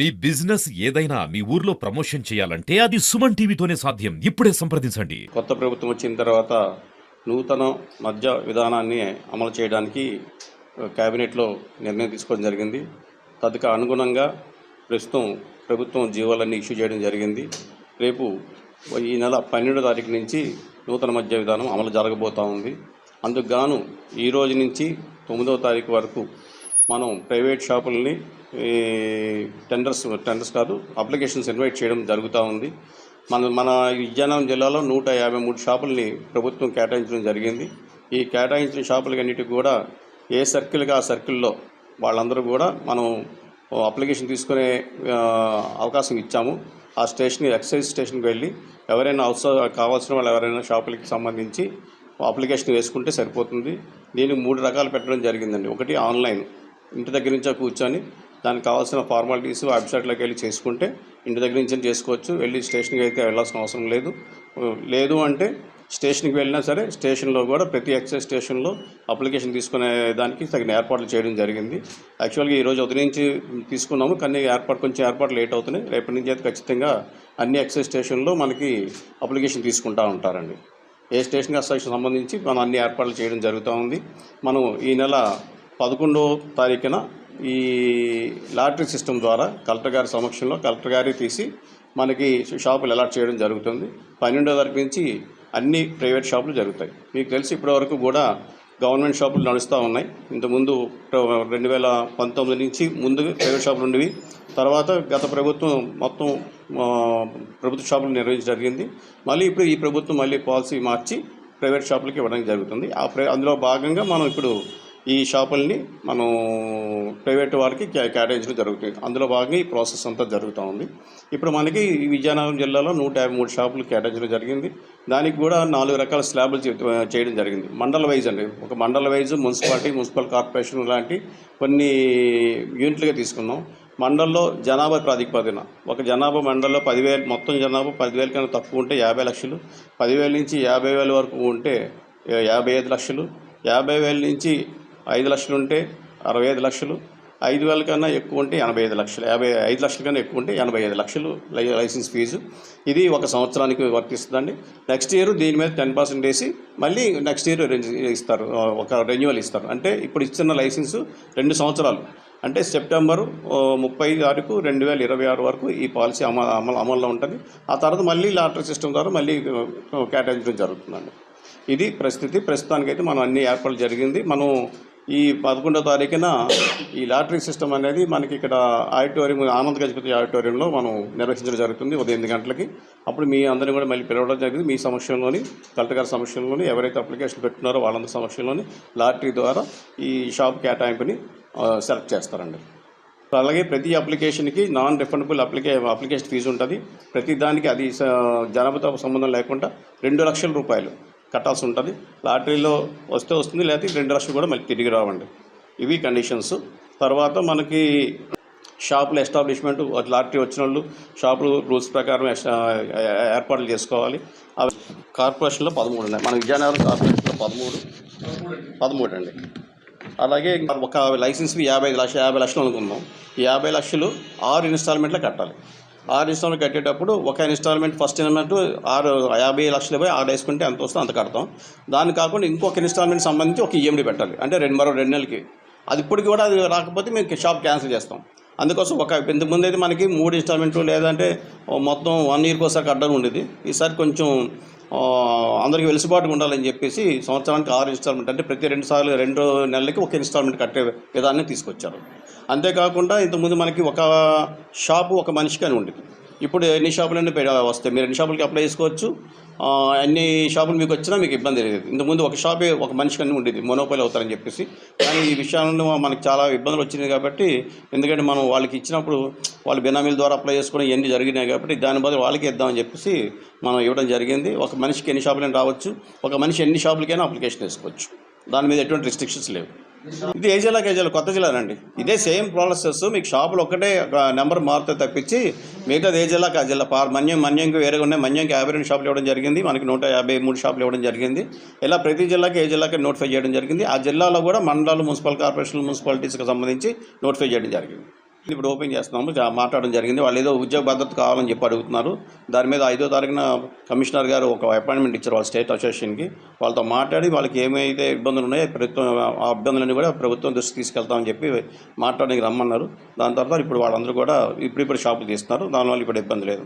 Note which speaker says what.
Speaker 1: మీ business ఏదైనా మీ ఊర్లో promotion చేయాలంటే అది సుమన్ టీవీతోనే సాధ్యం. ఇప్పుడే సంప్రదించండి.
Speaker 2: కొత్త ప్రభుత్వం వచ్చిన తర్వాత నూతన మద్య విధానాన్ని అమలు చేయడానికి కేబినెట్లో నిర్ణయం తీసుకోవడం జరిగింది. తదుకు అనుగుణంగా ప్రస్తుతం ప్రభుత్వం జీవోలన్నీ ఇష్యూ చేయడం జరిగింది. రేపు ఈ నెల 12వ తారీఖు నుంచి నూతన మద్య విధానం అమలు జరగబోతూ ఉంది. అందుకు గాను ఈ రోజు నుంచి 9వ తారీఖు వరకు మనం ప్రైవేట్ షాపుల్ని టెండర్స్ కాదు అప్లికేషన్స్ ఇన్వైట్ చేయడం జరుగుతూ ఉంది. మన విజయనగరం జిల్లాలో 153 షాపుల్ని ప్రభుత్వం కేటాయించడం జరిగింది. ఈ కేటాయించిన షాపులన్నిటికి కూడా ఏ సర్కిల్గా ఆ సర్కిల్లో వాళ్ళందరూ కూడా మనం అప్లికేషన్ తీసుకునే అవకాశం ఇచ్చాము. ఆ స్టేషన్ ఎక్సైజ్ స్టేషన్కి వెళ్ళి ఎవరైనా కావాల్సిన వాళ్ళు ఎవరైనా షాపులకి సంబంధించి అప్లికేషన్ వేసుకుంటే సరిపోతుంది. దీనికి 3 రకాలు పెట్టడం జరిగిందండి. ఒకటి ఆన్లైన్, ఇంటి దగ్గర నుంచే కూర్చొని దానికి కావాల్సిన ఫార్మాలిటీస్ వెబ్సైట్లోకి వెళ్ళి చేసుకుంటే ఇంటి దగ్గర నుంచి చేసుకోవచ్చు. వెళ్ళి స్టేషన్కి అయితే వెళ్ళాల్సిన అవసరం లేదు అంటే స్టేషన్కి వెళ్ళినా సరే స్టేషన్లో కూడా ప్రతి ఎక్సైజ్ స్టేషన్లో అప్లికేషన్ తీసుకునే దానికి తగిన ఏర్పాట్లు చేయడం జరిగింది. యాక్చువల్గా ఈరోజు ఉదయం నుంచి తీసుకున్నాము, కానీ కొంచెం ఏర్పాట్లు లేట్ అవుతున్నాయి. రేపటి నుంచి అయితే ఖచ్చితంగా అన్ని ఎక్సైజ్ స్టేషన్లో మనకి అప్లికేషన్ తీసుకుంటూ ఉంటారండి. ఏ స్టేషన్కి ఆ స్టేషన్ సంబంధించి మనం అన్ని ఏర్పాట్లు చేయడం జరుగుతూ ఉంది. మనం ఈ నెల 11వ తారీఖున ఈ లాటరీ సిస్టమ్ ద్వారా కలెక్టర్ గారి సమక్షంలో కలెక్టర్ గారి తీసి మనకి షాపులు అలాట్ చేయడం జరుగుతుంది. 12వ తారీఖు నుంచి అన్ని ప్రైవేట్ షాపులు జరుగుతాయి. మీకు తెలిసి ఇప్పటివరకు కూడా గవర్నమెంట్ షాపులు నడుస్తూ ఉన్నాయి. ఇంతకుముందు 2019 నుంచి ముందు ప్రైవేట్ షాపులు ఉండేవి. తర్వాత గత ప్రభుత్వం మొత్తం ప్రభుత్వ షాపులు నిర్వహించడం జరిగింది. మళ్ళీ ఇప్పుడు ఈ ప్రభుత్వం మళ్ళీ పాలసీ మార్చి ప్రైవేట్ షాపులకి ఇవ్వడం జరుగుతుంది. అందులో భాగంగా మనం ఇప్పుడు ఈ షాపుల్ని మనం ప్రైవేటు వారికి కేటాయించడం జరుగుతుంది. అందులో భాగంగా ఈ ప్రాసెస్ అంతా జరుగుతూ ఉంది. ఇప్పుడు మనకి విజయనగరం జిల్లాలో 153 షాపులు కేటాయించడం జరిగింది. దానికి కూడా 4 రకాల స్లాబులు చేయడం జరిగింది. మండల వైజ్ అండి, ఒక మండల వైజ్ మున్సిపాలిటీ, మున్సిపల్ కార్పొరేషన్ లాంటి కొన్ని యూనిట్లుగా తీసుకున్నాం. మండల్లో జనాభా ప్రాతిపదికన ఒక జనాభా మండల్లో 10,000, మొత్తం జనాభా 10,000 కన్నా తక్కువ ఉంటే 50 లక్షలు, 10,000 నుంచి 50,000 వరకు ఉంటే 55 లక్షలు, 50,000 నుంచి 5 లక్షలు ఉంటే 65 లక్షలు, 5,000 కన్నా ఎక్కువ ఉంటే 85 లక్షలు, 55 లక్షల కన్నా ఎక్కువ ఉంటే 85 లక్షలు లైసెన్స్ ఫీజు. ఇది ఒక సంవత్సరానికి వర్తిస్తుందండి. నెక్స్ట్ ఇయర్ దీని మీద 10% వేసి మళ్ళీ నెక్స్ట్ ఇయర్ ఇస్తారు, ఒక రెన్యువల్ ఇస్తారు. అంటే ఇప్పుడు ఇచ్చిన లైసెన్సు 2 సంవత్సరాలు, అంటే సెప్టెంబరు 30 తారీఖు 2026 వరకు ఈ పాలసీ అమల్లో ఉంటుంది. ఆ తర్వాత మళ్ళీ లాటరీ సిస్టమ్ ద్వారా మళ్ళీ కేటాయించడం జరుగుతుందండి. ఇది ప్రస్తుతానికైతే మనం అన్ని ఏర్పాట్లు జరిగింది. మనం ఈ 11వ తారీఖున ఈ లాటరీ సిస్టమ్ అనేది మనకి ఇక్కడ ఆడిటోరియం, ఆనంద్ గజపతి ఆడిటోరియంలో మనం నిర్వహించడం జరుగుతుంది ఉదయం 8 గంటలకి. అప్పుడు మీ అందరినీ కూడా మళ్ళీ పిలవడం జరిగింది. మీ సమక్షంలోని, కలెక్టర్ గారి సమక్షంలోని, ఎవరైతే అప్లికేషన్ పెట్టుకున్నారో వాళ్ళందరి సమక్షంలోని లాటరీ ద్వారా ఈ షాప్ కేటాయింపుని సెలెక్ట్ చేస్తారండి. అలాగే ప్రతి అప్లికేషన్కి నాన్ రిఫండబుల్ అప్లికేషన్ ఫీజు ఉంటుంది. ప్రతి దానికి అది జనాభాతో సంబంధం లేకుండా 2 లక్షల రూపాయలు కట్టాల్సి ఉంటుంది. లాటరీలో వస్తే వస్తుంది, లేకపోతే 2 లక్షలు కూడా మళ్ళీ తిరిగి రావండి. ఇవి కండిషన్స్. తర్వాత మనకి షాపుల ఎస్టాబ్లిష్మెంట్, లాటరీ వచ్చిన వాళ్ళు షాపులు రూల్స్ ప్రకారం ఏర్పాట్లు చేసుకోవాలి. అవి కార్పొరేషన్లో 13 ఉన్నాయి. మన విజయనగరం కార్పొరేషన్లో 13 అండి. అలాగే ఒక లైసెన్స్కి 50 లక్షలు అనుకుందాం. ఈ 50 లక్షలు 6 ఇన్స్టాల్మెంట్లో కట్టాలి. 6 ఇన్స్టాల్మెంట్ కట్టేటప్పుడు ఒక ఇన్స్టాల్మెంట్, ఫస్ట్ ఇన్స్టాల్మెంట్ 50 లక్షలు 6 వేసుకుంటే ఎంత వస్తుందో అంత కడతాం. దాన్ని కాకుండా ఇంకొక ఇన్స్టాల్మెంట్ సంబంధించి ఒక ఈఎండి పెట్టాలి, అంటే మరో 2 నెలలకి. అది ఇప్పటికి కూడా అది రాకపోతే మేము షాప్ క్యాన్సిల్ చేస్తాం. అందుకోసం ఇంతకుముందు అయితే మనకి 3 ఇన్స్టాల్మెంట్లు లేదంటే మొత్తం 1 ఇయర్కి ఒకసారి కట్టడం ఉండేది. ఈసారి కొంచెం అందరికీ వెలుసుబాటుగా ఉండాలని చెప్పేసి సంవత్సరానికి 6 ఇన్స్టాల్మెంట్, అంటే ప్రతి 2 నెలలకి ఒక ఇన్స్టాల్మెంట్ కట్టే విధానాన్ని తీసుకొచ్చారు. అంతేకాకుండా ఇంతకుముందు మనకి ఒక షాపు ఒక మనిషికి అని ఉండేది. ఇప్పుడు ఎన్ని షాపులన్నీ వస్తాయి, మీరు ఎన్ని షాపులకి అప్లై చేసుకోవచ్చు. అన్ని షాపులు మీకు వచ్చినా మీకు ఇబ్బంది లేదు. ఇంతకుముందు ఒక షాపే ఒక మనిషికి అన్నీ ఉండేది, మొనోపోలి అవుతారని చెప్పేసి. కానీ ఈ విషయాలను మనకి చాలా ఇబ్బందులు వచ్చినాయి కాబట్టి, ఎందుకంటే మనం వాళ్ళకి ఇచ్చినప్పుడు వాళ్ళు బినామీల ద్వారా అప్లై చేసుకుని ఇవన్నీ జరిగినాయి కాబట్టి దాని బదులు వాళ్ళకి ఇద్దామని చెప్పేసి మనం ఇవ్వడం జరిగింది. ఒక మనిషికి ఎన్ని షాపులైనా రావచ్చు, ఒక మనిషి ఎన్ని షాపులకైనా అప్లికేషన్ వేసుకోవచ్చు. దాని మీద ఎటువంటి రిస్ట్రిక్షన్స్ లేవు. ఇది ఏ జిల్లాకి కొత్త జిల్లానండి. ఇదే సేమ్ ప్రాసెస్. మీకు షాపులు ఒక్కటే నెంబర్ మారితే తప్పించి మిగతాది ఏ జిల్లాకి ఆ జిల్లా. మన్యంకి వేరేగా ఉన్నాయి. మన్యంకి 52 షాపులు ఇవ్వడం జరిగింది, మనకి 153 షాపులు ఇవ్వడం జరిగింది. ఇలా ప్రతి జిల్లాకి ఏ జిల్లాకి నోటిఫై చేయడం జరిగింది. ఆ జిల్లాలో కూడా మండలాలు, మున్సిపల్ కార్పొరేషన్, మున్సిపాలిటీస్కి సంబంధించి నోటిఫై చేయడం జరిగింది. ఇప్పుడు ఓపెన్ చేస్తున్నాము, మాట్లాడడం జరిగింది. వాళ్ళు ఏదో ఉద్యోగ భద్రత కావాలని చెప్పి అడుగుతున్నారు. దాని మీద 5వ తారీఖున కమిషనర్ గారు ఒక అపాయింట్మెంట్ ఇచ్చారు వాళ్ళ స్టేట్ అసోసియేషన్కి. వాళ్ళతో మాట్లాడి వాళ్ళకి ఏమైతే ఇబ్బందులు ఉన్నాయో ప్రభుత్వం ఆ ఇబ్బందులన్నీ కూడా ప్రభుత్వం దృష్టికి తీసుకెళ్తామని చెప్పి మాట్లాడడానికి రమ్మన్నారు. దాని తర్వాత ఇప్పుడు వాళ్ళందరూ కూడా ఇప్పుడు షాపులు తీస్తున్నారు. దానివల్ల ఇప్పుడు ఇబ్బంది లేదు.